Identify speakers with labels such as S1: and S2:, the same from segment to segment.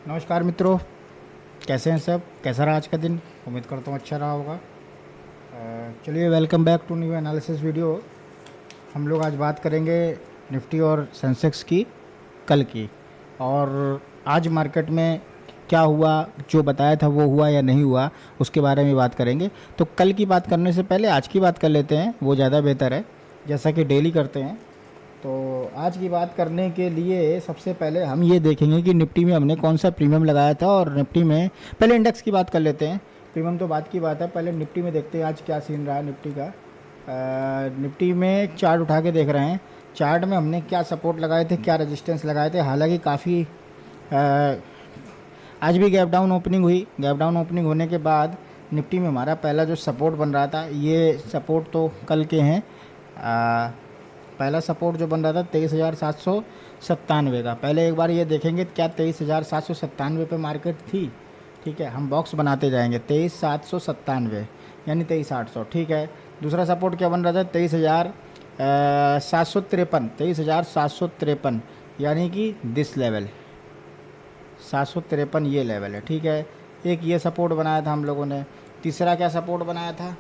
S1: नमस्कार मित्रों, कैसे हैं सब। कैसा रहा आज का दिन। उम्मीद करता हूँ अच्छा रहा होगा। चलिए, welcome back to new analysis video. हम लोग आज बात करेंगे निफ्टी और सेंसेक्स की, कल की। और आज मार्केट में क्या हुआ, जो बताया था वो हुआ या नहीं हुआ, उसके बारे में बात करेंगे। तो कल की बात करने से पहले आज की बात कर लेते हैं, वो ज़्यादा बेहतर है, जैसा कि डेली करते हैं। तो आज की बात करने के लिए सबसे पहले हम ये देखेंगे कि निफ्टी में हमने कौन सा प्रीमियम लगाया था। और निफ्टी में पहले इंडेक्स की बात कर लेते हैं, प्रीमियम तो बात की बात है। पहले निफ्टी में देखते हैं आज क्या सीन रहा निफ्टी का। निफ्टी में चार्ट उठा के देख रहे हैं। चार्ट में हमने क्या सपोर्ट लगाए थे, क्या रेजिस्टेंस लगाए थे। हालांकि काफ़ी आज भी गैप डाउन ओपनिंग हुई। गैप डाउन ओपनिंग होने के बाद निफ्टी में हमारा पहला जो सपोर्ट बन रहा था, ये सपोर्ट तो कल के हैं। पहला सपोर्ट जो बन रहा था 23,797 का। पहले एक बार ये देखेंगे क्या 23,797 पे मार्केट थी। ठीक है, हम बॉक्स बनाते जाएंगे। 23,797 यानी 23,800। ठीक है, दूसरा सपोर्ट क्या बन रहा था 23,753। 23,753 यानी कि दिस लेवल 753 ये लेवल है। ठीक है, एक ये सपोर्ट बनाया था हम लोगों ने। तीसरा क्या सपोर्ट बनाया था,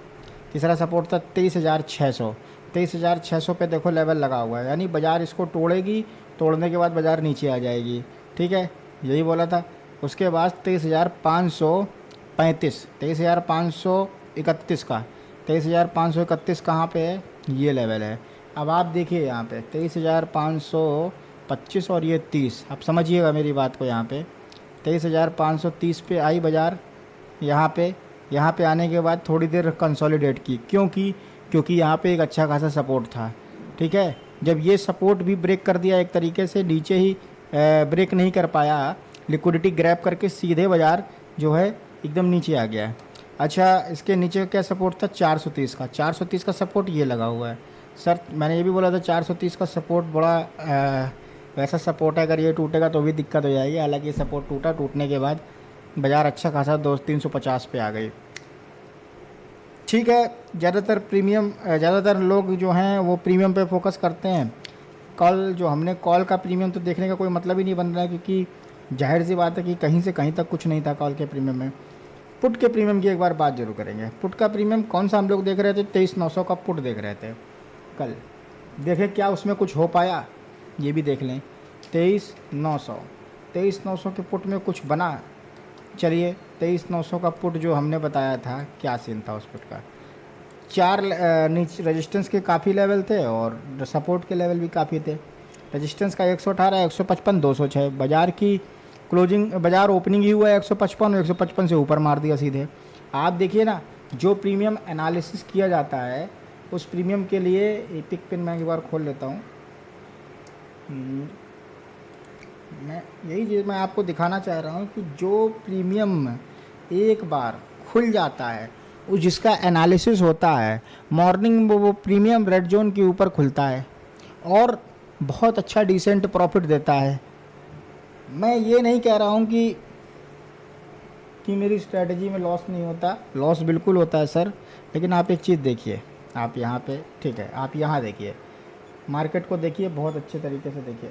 S1: तीसरा सपोर्ट था 23,600। 23,600 पे देखो लेवल लगा हुआ है, यानी बाज़ार इसको तोड़ेगी। तोड़ने के बाद बाज़ार नीचे आ जाएगी। ठीक है, यही बोला था। उसके बाद 23,535, 23,531 का, 23,531 कहाँ पे है, ये लेवल है। अब आप देखिए यहाँ पे 23,525 और ये 30। आप समझिएगा मेरी बात को। यहाँ पे 23,530 पे आई बाज़ार। यहाँ पे आने के बाद थोड़ी देर कंसोलिडेट की, क्योंकि यहाँ पे एक अच्छा खासा सपोर्ट था। ठीक है, जब ये सपोर्ट भी ब्रेक कर दिया एक तरीके से, नीचे ही ब्रेक नहीं कर पाया, लिक्विडिटी ग्रैब करके सीधे बाज़ार जो है एकदम नीचे आ गया है। अच्छा, इसके नीचे क्या सपोर्ट था 430 का। 430 का सपोर्ट ये लगा हुआ है। सर मैंने ये भी बोला था 430 का सपोर्ट बड़ा वैसा सपोर्ट है, अगर ये टूटेगा तो भी दिक्कत हो जाएगी। हालांकि ये सपोर्ट टूटा, टूटने के बाद बाज़ार अच्छा खासा 200-350 पे आ गई। ठीक है, ज़्यादातर लोग जो हैं वो प्रीमियम पे फोकस करते हैं। कल जो हमने कॉल का प्रीमियम तो देखने का कोई मतलब ही नहीं बन रहा है, क्योंकि जाहिर सी बात है कि कहीं से कहीं तक कुछ नहीं था कॉल के प्रीमियम में। पुट के प्रीमियम की एक बार बात जरूर करेंगे। पुट का प्रीमियम कौन सा हम लोग देख रहे थे, 23,900 का पुट देख रहे थे कल। देखें क्या उसमें कुछ हो पाया, ये भी देख लें। 23,900 के पुट में कुछ बना। चलिए, 23,900 का पुट जो हमने बताया था, क्या सीन था उस पुट का। चार नीचे रेजिस्टेंस के काफ़ी लेवल थे और सपोर्ट के लेवल भी काफ़ी थे। रेजिस्टेंस का 118, 155, 206। बाज़ार की क्लोजिंग, बाज़ार ओपनिंग ही हुआ है 155, 155 से ऊपर मार दिया सीधे। आप देखिए ना, जो प्रीमियम एनालिसिस किया जाता है उस प्रीमियम के लिए पिक पिन मैं एक बार खोल लेता हूँ। मैं यही चीज़ मैं आपको दिखाना चाह रहा हूँ कि जो प्रीमियम एक बार खुल जाता है, उस जिसका एनालिसिस होता है मॉर्निंग में, वो प्रीमियम रेड जोन के ऊपर खुलता है और बहुत अच्छा डिसेंट प्रॉफिट देता है। मैं ये नहीं कह रहा हूँ कि मेरी स्ट्रेटजी में लॉस नहीं होता, लॉस बिल्कुल होता है सर। लेकिन आप एक चीज़ देखिए, आप यहाँ पे, ठीक है, आप यहाँ देखिए, मार्केट को देखिए, बहुत अच्छे तरीके से देखिए।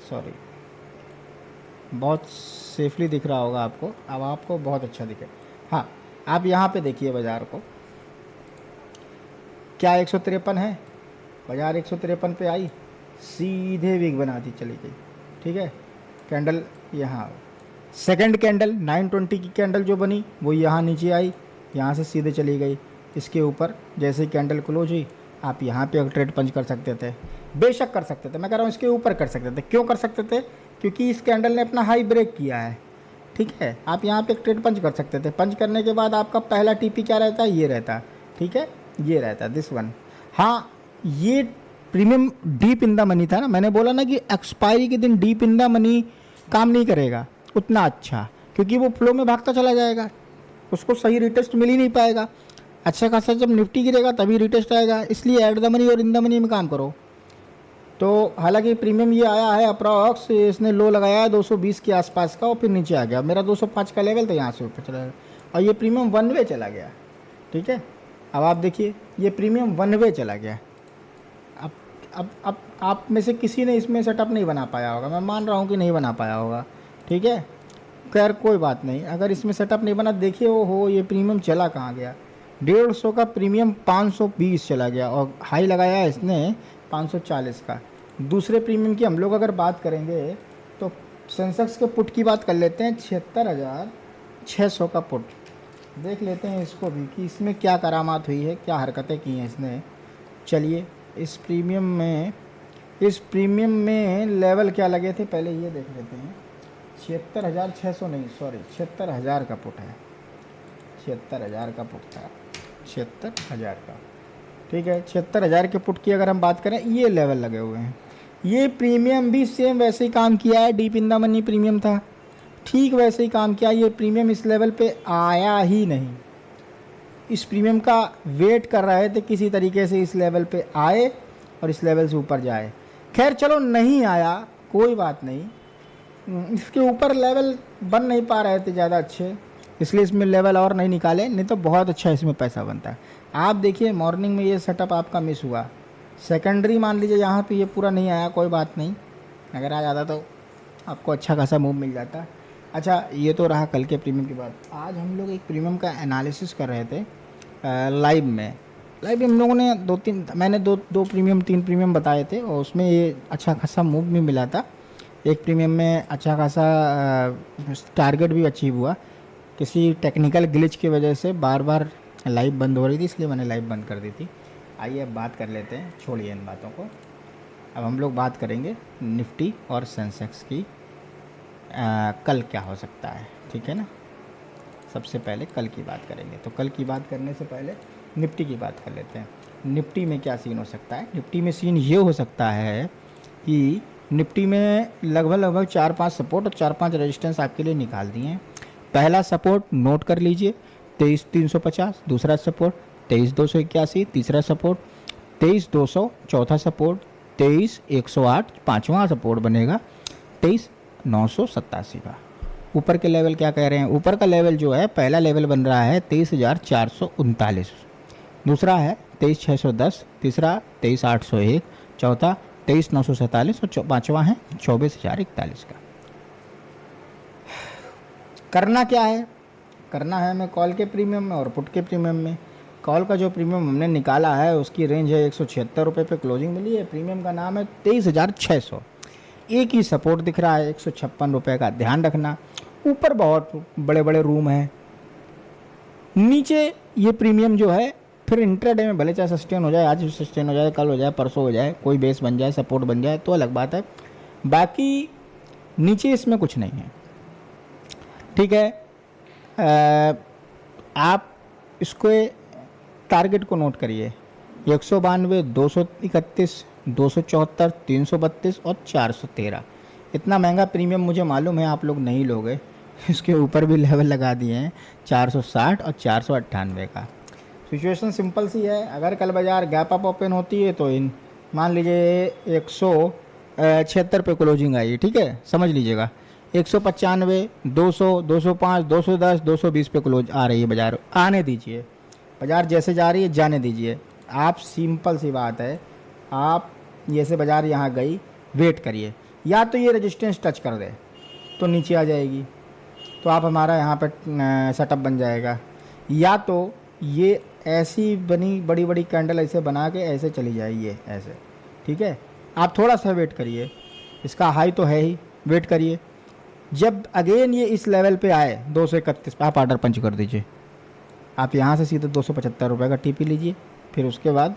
S1: सॉरी, बहुत सेफली दिख रहा होगा आपको। अब आपको बहुत अच्छा दिखे। हाँ, आप यहाँ पे देखिए बाज़ार को, क्या 153 है। बाज़ार 153 पे आई, सीधे वीक बना दी, चली गई। ठीक है, कैंडल यहाँ, सेकंड कैंडल 920 की कैंडल जो बनी वो यहाँ नीचे आई, यहाँ से सीधे चली गई। इसके ऊपर जैसे ही कैंडल क्लोज हुई, आप यहाँ पे एक ट्रेड पंच कर सकते थे, बेशक कर सकते थे। मैं कह रहा हूँ इसके ऊपर कर सकते थे। क्यों कर सकते थे, क्योंकि इस कैंडल ने अपना हाई ब्रेक किया है। ठीक है, आप यहाँ पे एक ट्रेड पंच कर सकते थे। पंच करने के बाद आपका पहला टीपी क्या रहता है, ये रहता। ठीक है, ये रहता दिस वन। हाँ, ये premium deep in the money था ना। मैंने बोला ना कि एक्सपायरी के दिन डीप इन द मनी काम नहीं करेगा उतना अच्छा, क्योंकि वो फ्लो में भागता चला जाएगा, उसको सही रिटेस्ट मिल ही नहीं पाएगा। अच्छा खासा जब निफ्टी गिरेगा तभी रिटेस्ट आएगा। इसलिए एट द मनी और इन द मनी में काम करो। तो हालांकि प्रीमियम ये आया है अप्रॉक्स, इसने लो लगाया है 220 के आसपास का और फिर नीचे आ गया। मेरा 205 का लेवल था, यहाँ से ऊपर चला गया और ये प्रीमियम वन वे चला गया। ठीक है, अब आप देखिए, ये प्रीमियम वन वे चला गया। अब आप में से किसी ने इसमें सेटअप नहीं बना पाया होगा, मैं मान रहा हूँ कि नहीं बना पाया होगा। ठीक है। खैर कोई बात नहीं, अगर इसमें सेटअप नहीं बना, देखिए वो हो ये प्रीमियम चला कहाँ गया। 150 का प्रीमियम 520 चला गया और हाई लगाया है इसने 540 का। दूसरे प्रीमियम की हम लोग अगर बात करेंगे तो सेंसेक्स के पुट की बात कर लेते हैं। 76,600 का पुट देख लेते हैं इसको भी कि इसमें क्या करामात हुई है, क्या हरकतें की हैं इसने। चलिए इस प्रीमियम में लेवल क्या लगे थे पहले ये देख लेते हैं। 76,600 नहीं, सॉरी 76,000 का पुट है। 76,000 का पुट था, 76,000 का, ठीक है। 76,000 के पुट की अगर हम बात करें, ये लेवल लगे हुए हैं। ये प्रीमियम भी सेम वैसे ही काम किया है, deep in the money premium था, ठीक वैसे ही काम किया। ये प्रीमियम इस लेवल पे आया ही नहीं। इस प्रीमियम का वेट कर रहे थे किसी तरीके से इस लेवल पे आए और इस लेवल से ऊपर जाए। खैर चलो नहीं आया, कोई बात नहीं। इसके ऊपर लेवल बन नहीं पा रहे थे ज़्यादा अच्छे, इसलिए इसमें लेवल और नहीं निकाले, नहीं तो बहुत अच्छा इसमें पैसा बनता है। आप देखिए मॉर्निंग में ये सेटअप आपका मिस हुआ। सेकेंडरी मान लीजिए यहाँ पे ये पूरा नहीं आया, कोई बात नहीं, अगर आ जाता तो आपको अच्छा खासा मूव मिल जाता। अच्छा ये तो रहा कल के प्रीमियम की बात। आज हम लोग एक प्रीमियम का एनालिसिस कर रहे थे लाइव में हम लोगों ने मैंने दो प्रीमियम 3 प्रीमियम बताए थे और उसमें ये अच्छा खासा मूव भी मिला था। एक प्रीमियम में अच्छा खासा टारगेट भी अचीव हुआ। किसी टेक्निकल ग्लिच की वजह से बार बार लाइव बंद हो रही थी, इसलिए मैंने लाइव बंद कर दी थी। आइए अब बात कर लेते हैं, छोड़िए इन बातों को। अब हम लोग बात करेंगे निफ्टी और सेंसेक्स की कल क्या हो सकता है, ठीक है ना। सबसे पहले कल की बात करेंगे, तो कल की बात करने से पहले निफ्टी की बात कर लेते हैं। निफ्टी में क्या सीन हो सकता है? निफ्टी में सीन ये हो सकता है कि निफ्टी में लगभग 4-5 सपोर्ट और 4-5 रेजिस्टेंस आपके लिए निकाल दिए हैं। पहला सपोर्ट नोट कर लीजिए 23,350, दूसरा सपोर्ट 23,281, तीसरा सपोर्ट 23,200, चौथा सपोर्ट 23,108, पाँचवा सपोर्ट बनेगा 23,987 का। ऊपर के लेवल क्या कह रहे हैं? ऊपर का लेवल जो है, पहला लेवल बन रहा है 23,439, दूसरा है 23,610, तीसरा 23,801, चौथा 23,947 और पाँचवा है 24,041 का। करना क्या है? करना है हमें कॉल के प्रीमियम में और पुट के प्रीमियम में। कॉल का जो प्रीमियम हमने निकाला है उसकी रेंज है 176 रुपये पे क्लोजिंग मिली है। प्रीमियम का नाम है 23,600। एक ही सपोर्ट दिख रहा है 156 रुपये का, ध्यान रखना। ऊपर बहुत बड़े बड़े रूम हैं, नीचे ये प्रीमियम जो है फिर इंट्राडे में भले चाहे सस्टेन हो जाए, आज सस्टेन हो जाए, कल हो जाए, परसों हो जाए, कोई बेस बन जाए, सपोर्ट बन जाए तो अलग बात है। बाकी नीचे इसमें कुछ नहीं है, ठीक है। आप इसको टारगेट को नोट करिए 192, 231, 274, 332 और 413। इतना महंगा प्रीमियम मुझे मालूम है आप लोग नहीं लोगे। इसके ऊपर भी लेवल लगा दिए हैं 460 और 498 का। सिचुएशन सिंपल सी है, अगर कल बाज़ार गैप अप ओपन होती है तो इन मान लीजिए 176 पे क्लोजिंग आई, ठीक है, समझ लीजिएगा 195, 200, 205, 210, 220 पे क्लोज आ रही है बाज़ार। आने दीजिए, बाज़ार जैसे जा रही है जाने दीजिए आप। सिंपल सी बात है, आप जैसे बाज़ार यहाँ गई, वेट करिए, या तो ये रेजिस्टेंस टच कर दे तो नीचे आ जाएगी, तो आप हमारा यहाँ पर सेटअप बन जाएगा, या तो ये ऐसी बनी बड़ी बड़ी कैंडल ऐसे बना के ऐसे चली जाइए ऐसे, ठीक है। आप थोड़ा सा वेट करिए, इसका हाई तो है ही, वेट करिए। जब अगेन ये इस लेवल पे आए 231 पे आप ऑर्डर पंच कर दीजिए। आप यहाँ से सीधे 275 रुपये का टीपी लीजिए। फिर उसके बाद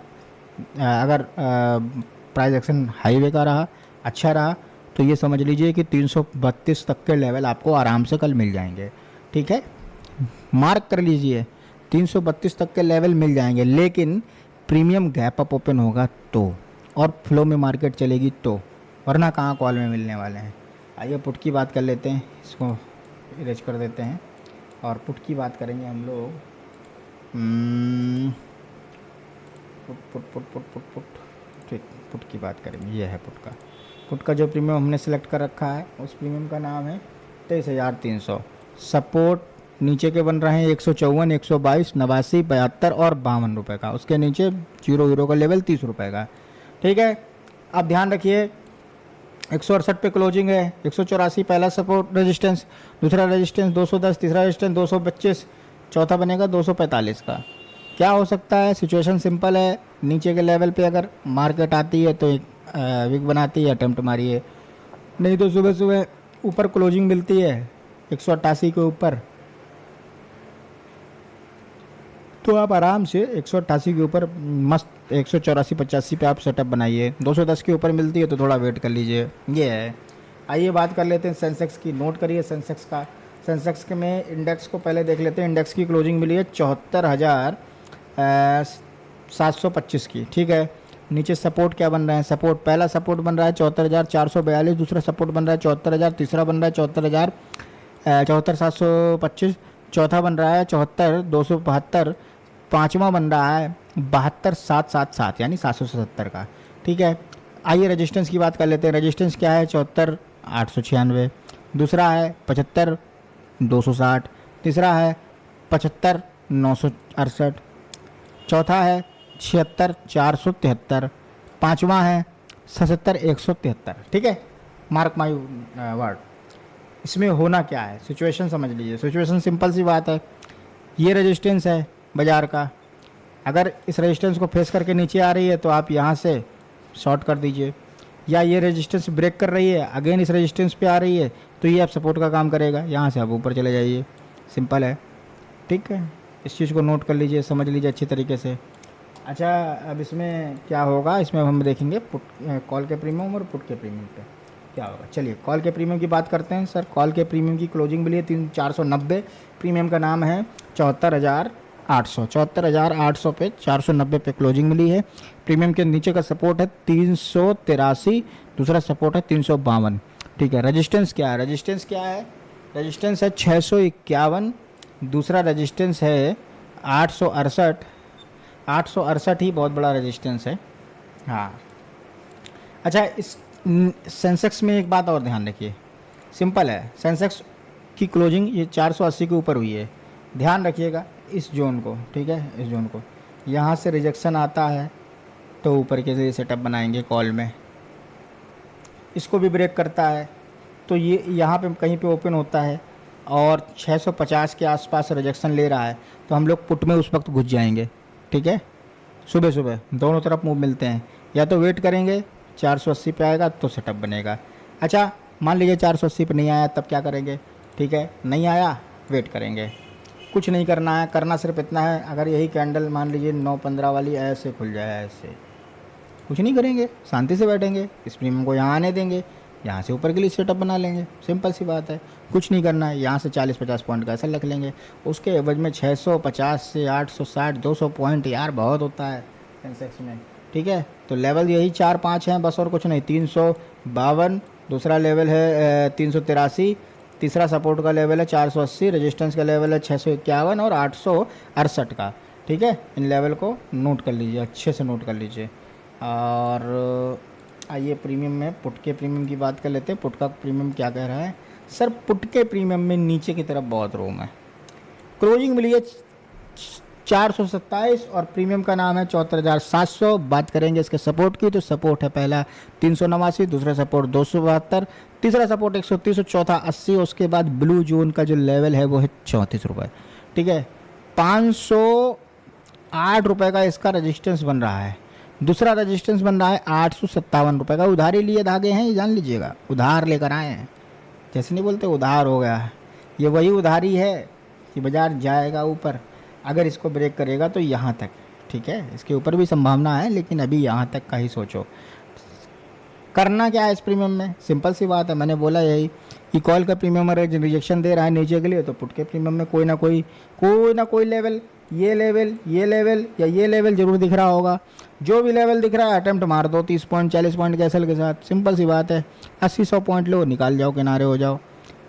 S1: अगर प्राइस एक्शन हाईवे का रहा, अच्छा रहा, तो ये समझ लीजिए कि 332 तक के लेवल आपको आराम से कल मिल जाएंगे, ठीक है। मार्क कर लीजिए 332 तक के लेवल मिल जाएंगे, लेकिन प्रीमियम गैप अप ओपन होगा तो, और फ्लो में मार्केट चलेगी तो, वरना कहाँ कॉल में मिलने वाले हैं। आइए पुट की बात कर लेते हैं, इसको इरेज कर देते हैं और पुट की बात करेंगे हम लोग। पुट ठीक, पुट की बात करेंगे। ये है पुट का जो प्रीमियम हमने सेलेक्ट कर रखा है उस प्रीमियम का नाम है 23,300। सपोर्ट नीचे के बन रहे हैं 154, 122, 89, 72 और 52 रुपये का। उसके नीचे 0 का लेवल 30 रुपये का, ठीक है। अब ध्यान रखिए 168 पे क्लोजिंग है, 184 पहला सपोर्ट रेजिस्टेंस, दूसरा रेजिस्टेंस 210, तीसरा रेजिस्टेंस 225, चौथा बनेगा 245 का। क्या हो सकता है? सिचुएशन सिंपल है, नीचे के लेवल पे अगर मार्केट आती है तो एक विक बनाती है, अटेम्प्ट मारिए, नहीं तो सुबह सुबह ऊपर क्लोजिंग मिलती है 188 के ऊपर, तो आप आराम से 188 के ऊपर मस्त 184-85 पे आप सेटअप बनाइए। 210 के ऊपर मिलती है तो थोड़ा वेट कर लीजिए, ये है। आइए बात कर लेते हैं सेंसेक्स की। नोट करिए सेंसेक्स का। सेंसेक्स के में इंडेक्स को पहले देख लेते हैं। इंडेक्स की क्लोजिंग मिली है 74,725 की, ठीक है। नीचे सपोर्ट क्या बन रहा है? सपोर्ट, पहला सपोर्ट बन रहा है 74,442, दूसरा सपोर्ट बन रहा है 74,000, तीसरा बन रहा है 74,725, चौथा बन रहा है 74,272, पाँचवा बन रहा है 72,777 यानी 777 का, ठीक है। आइए रेजिस्टेंस की बात कर लेते हैं। रेजिस्टेंस क्या है? 74,896, दूसरा है 75,260, तीसरा है 75,968, चौथा है 76,473, पाँचवा है 77,173, ठीक है। Mark my word. इसमें होना क्या है? सिचुएशन समझ लीजिए। सिचुएशन सिंपल सी बात है, ये रेजिस्टेंस है बाज़ार का, अगर इस रेजिस्टेंस को फेस करके नीचे आ रही है तो आप यहाँ से शॉर्ट कर दीजिए, या ये रेजिस्टेंस ब्रेक कर रही है अगेन इस रेजिस्टेंस पे आ रही है तो ये आप सपोर्ट का काम करेगा, यहाँ से आप ऊपर चले जाइए, सिंपल है, ठीक है। इस चीज़ को नोट कर लीजिए, समझ लीजिए अच्छी तरीके से। अच्छा, अब इसमें क्या होगा, इसमें हम देखेंगे पुट कॉल के प्रीमियम और पुट के प्रीमियम पे क्या होगा। चलिए कॉल के प्रीमियम की बात करते हैं। सर कॉल के प्रीमियम की क्लोजिंग मिली है 490, प्रीमियम का नाम है 74,800, 74,800 पे 490 पे क्लोजिंग मिली है। प्रीमियम के नीचे का सपोर्ट है 383, दूसरा सपोर्ट है 352, ठीक है। रेजिस्टेंस क्या है? रेजिस्टेंस क्या है? रेजिस्टेंस है 651, दूसरा रेजिस्टेंस है 868, 868 ही बहुत बड़ा रेजिस्टेंस है, हाँ। अच्छा, इस सेंसेक्स में एक बात और ध्यान रखिए, सिंपल है। सेंसेक्स की क्लोजिंग ये 480 के ऊपर हुई है, ध्यान रखिएगा इस जोन को, ठीक है। इस जोन को यहाँ से रिजेक्शन आता है तो ऊपर के लिए सेटअप बनाएंगे कॉल में, इसको भी ब्रेक करता है तो ये यहाँ पे कहीं पे ओपन होता है और 650 के आसपास रिजेक्शन ले रहा है तो हम लोग पुट में उस वक्त घुस जाएंगे, ठीक है। सुबह सुबह दोनों तरफ मूव मिलते हैं, या तो वेट करेंगे 480 पे आएगा तो सेटअप बनेगा। अच्छा, मान लीजिए 480 पे नहीं आया तब क्या करेंगे? ठीक है, नहीं आया वेट करेंगे, कुछ नहीं करना है। करना सिर्फ इतना है, अगर यही कैंडल मान लीजिए 9:15 वाली ऐसे खुल जाए, ऐसे कुछ नहीं करेंगे, शांति से बैठेंगे, इस प्रीमियम को यहाँ आने देंगे, यहाँ से ऊपर के लिए सेटअप बना लेंगे, सिंपल सी बात है। कुछ नहीं करना है, यहाँ से 40-50 पॉइंट का ऐसा रख लेंगे, उसके एवज में 650 से 860 200 पॉइंट यार बहुत होता है सेंसेक्स में, ठीक है। तो लेवल यही 4-5 हैं बस, और कुछ नहीं। 352 दूसरा लेवल है, 383 तीसरा सपोर्ट का लेवल है, 480 रेजिस्टेंस का लेवल है 651 और 868 का, ठीक है। इन लेवल को नोट कर लीजिए, अच्छे से नोट कर लीजिए। और आइए प्रीमियम में पुट के प्रीमियम की बात कर लेते हैं। पुट का प्रीमियम क्या कह रहा है? सर पुट के प्रीमियम में नीचे की तरफ बहुत रूम है, क्लोजिंग मिली है 427 और प्रीमियम का नाम है 74,700। बात करेंगे इसके सपोर्ट की, तो सपोर्ट है पहला 389, दूसरा सपोर्ट 272, तीसरा सपोर्ट 130, चौथा 80। उसके बाद ब्लू जोन का जो लेवल है वो है 34 रुपये, ठीक है। 508 रुपये का इसका रजिस्टेंस बन रहा है, दूसरा रजिस्टेंस बन रहा है 857 रुपये का। उधारी लिए धागे हैं, ये जान लीजिएगा, उधार लेकर आए हैं, जैसे नहीं बोलते उधार हो गया है, ये वही उधारी है कि बाजार जाएगा ऊपर, अगर इसको ब्रेक करेगा तो यहाँ तक, ठीक है। इसके ऊपर भी संभावना है लेकिन अभी यहाँ तक का ही सोचो। करना क्या है इस प्रीमियम में? सिंपल सी बात है, मैंने बोला यही कि कॉल का प्रीमियम अगर रिजेक्शन दे रहा है नीचे के लिए तो पुट के प्रीमियम में कोई ना कोई लेवल, ये लेवल या ये लेवल जरूर दिख रहा होगा। जो भी लेवल दिख रहा है अटेम्प्ट मार दो, 30 पॉइंट 40 पॉइंट के एसएल के साथ, सिंपल सी बात है। 80-100 पॉइंट लो, निकाल जाओ, किनारे हो जाओ,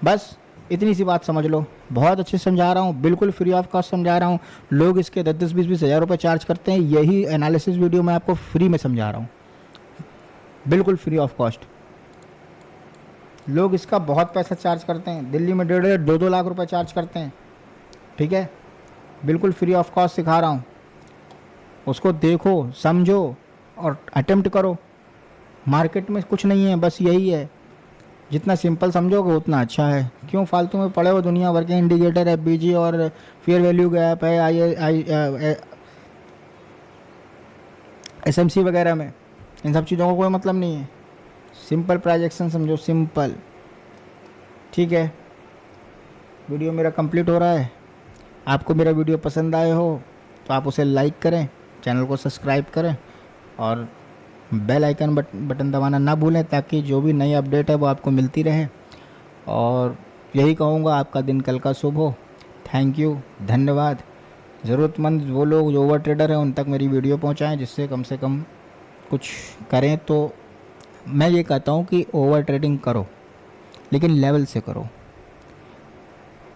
S1: बस इतनी सी बात समझ लो। बहुत अच्छे से समझा रहा हूँ, बिल्कुल फ्री ऑफ कॉस्ट समझा रहा हूँ। लोग इसके 10-20 हज़ार रुपये चार्ज करते हैं, यही एनालिसिस वीडियो मैं आपको फ्री में समझा रहा हूँ, बिल्कुल फ्री ऑफ कॉस्ट। लोग इसका बहुत पैसा चार्ज करते हैं, दिल्ली में 1.5-2 लाख रुपए चार्ज करते हैं, ठीक है। बिल्कुल फ्री ऑफ कॉस्ट सिखा रहा हूँ, उसको देखो, समझो और अटेम्प्ट करो, मार्केट में कुछ नहीं है, बस यही है। जितना सिंपल समझोगे उतना अच्छा है। क्यों फालतू में पड़े हो दुनिया भर के इंडिकेटर, एफबीजी और फेयर वैल्यू गैप है, आई एसएमसी वगैरह में, इन सब चीज़ों का कोई मतलब नहीं है। सिंपल प्राइजेक्शन समझो, सिंपल। ठीक है, वीडियो मेरा कंप्लीट हो रहा है। आपको मेरा वीडियो पसंद आए हो तो आप उसे लाइक करें, चैनल को सब्सक्राइब करें और बेल आइकन बटन दबाना ना भूलें, ताकि जो भी नई अपडेट है वो आपको मिलती रहे। और यही कहूँगा, आपका दिन कल का शुभ हो। थैंक यू, धन्यवाद। ज़रूरतमंद वो लोग जो ओवर ट्रेडर हैं उन तक मेरी वीडियो पहुँचाएँ, जिससे कम से कम कुछ करें। तो मैं ये कहता हूँ कि ओवर ट्रेडिंग करो, लेकिन लेवल से करो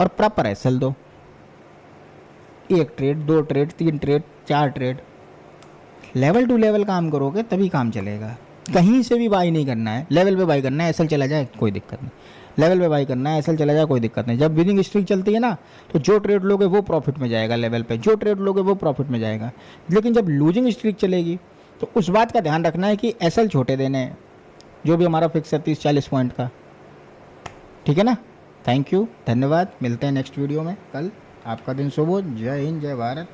S1: और प्रॉपर एसएल दो। 1 trade, 2 trade, 3 trade, 4 trade, level to level काम करोगे तभी काम चलेगा। कहीं से भी बाई नहीं करना है, लेवल पे बाई करना है, एसएल चला जाए कोई दिक्कत नहीं। लेवल पे बाई करना है, एसएल चला जाए कोई दिक्कत नहीं। जब विनिंग स्ट्रीक चलती है ना, तो जो ट्रेड लोगे वो प्रॉफिट में जाएगा, लेवल पे जो ट्रेड लोगे वो प्रॉफिट में जाएगा। लेकिन जब लूजिंग स्ट्रीक चलेगी तो उस बात का ध्यान रखना है कि एसएल छोटे देने हैं, जो भी हमारा फिक्स है 30-40 पॉइंट का। ठीक है ना। थैंक यू, धन्यवाद। मिलते हैं नेक्स्ट वीडियो में कल। आपका दिन शुभ हो। जय हिंद, जय भारत।